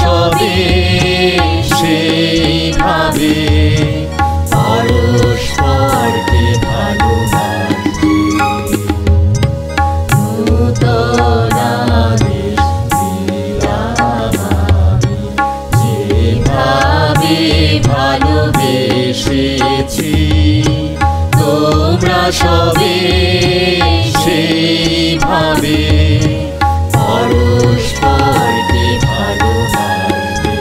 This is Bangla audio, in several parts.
সবে সেইভাবে পরস্পরকে ভালোবাসি। নূতন আদেশ দিলাম আমি, যেভাবে ভালোবেসেছি তোমরা সবে সেইভাবে পরস্পরকে ভালোবাসবে।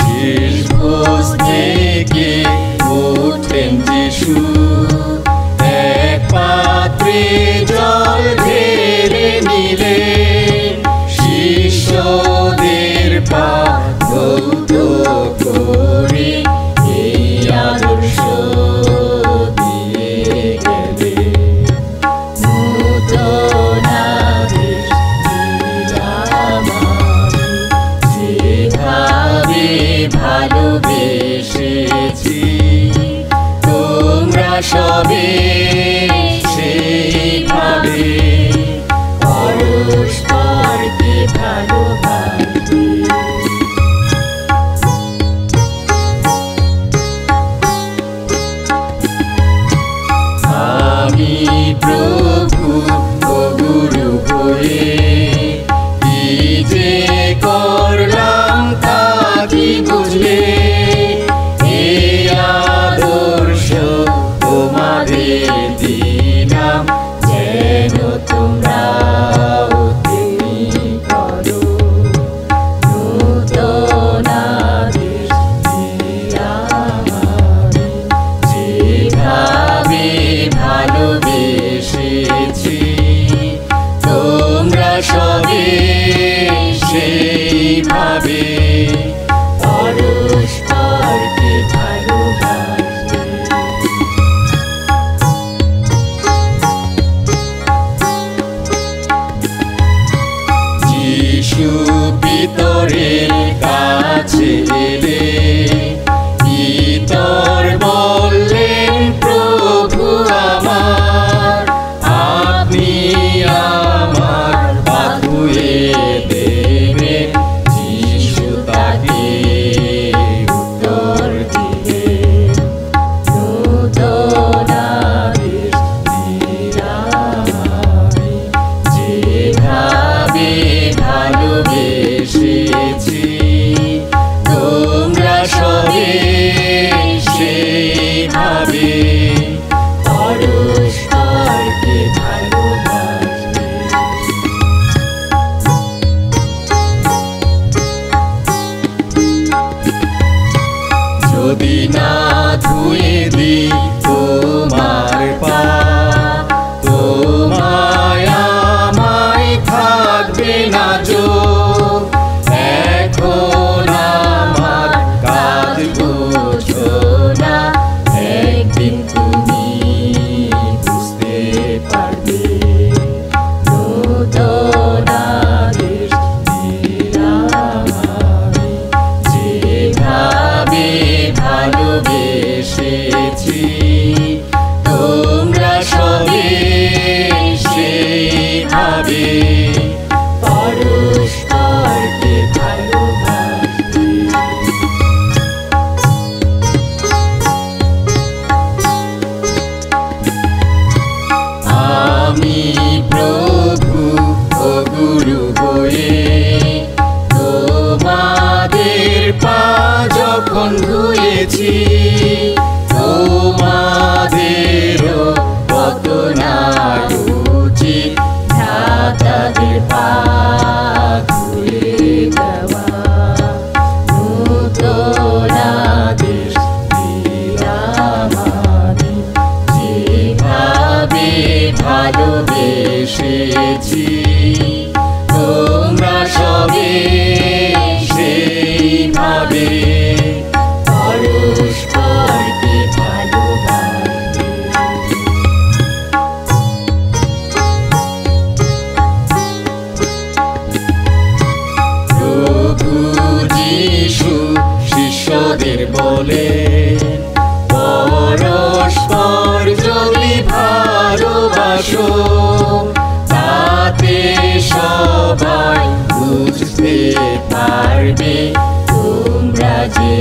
শেষ ভোজ থেকে ওঠেন যিশু, এক পাত্রে জল ঢেলে নিলেন, শিষ্যদের পা ধৌত করে এই আদর্শ দিয়ে গেলেন। নূতন আদেশ দিলাম আমি, যেভাবে ভালোবেসেছি তোমরা সবে সেইভাবে পরস্পরকে ভালোবাসবে। আমি প্রভু ও গুরু হয়ে কি যে করলাম তা কি বুঝলে? এই আদর্শ তোমাদের দিলাম, যেন তোমরা তেমনি করো। নূতন আদেশ দিলাম আমি, যেভাবে ভালোবেসেছি তোমরা সবে সেইভাবে পরস্পরকে ভালোবাসবে। যিশু পিতরের কাছে এলে পিতর বললেন, প্রভু আমার, আপনি আমার পা ধুয়ে দেবেন। যিশু তাকে উত্তর দিলেন, নূতন আদেশ দিলাম আমি, যেভাবে ভালোবেসেছি তোমরা সবে সেইভাবে পরস্পরকে ভালোবাসবে। যদি না ধুয়ে দিই তোমার পা, তোমায় আমায় থাকবে না জো। এখন আমার কাজ বুঝো না, একদিন তুমি বুঝতে পারবে। নূতন আদেশ দিলাম আমি, যেভাবে ভালোবেসেছি তোমরা সবে সেইভাবে পরস্পরকে ভালোবাসবে। আমি প্রভু ও গুরু হয়ে তোমাদের পা যখন ধুয়েছি, তোমাদেরও কত না উচিত ভ্রাতাদের পা ধুয়ে দেওয়া। নূতন আদেশ দিলাম আমি, যেভাবে ভালোবেসেছি তোমরা সবে সেইভাবে পরস্পরকে ভালোবাসবে। প্রভু যিশু শিষ্যদের বলেন, পরস্পর যদি ভালোবাসে আসো, তাতে সবাই বুঝতে পারবে তোমরা যে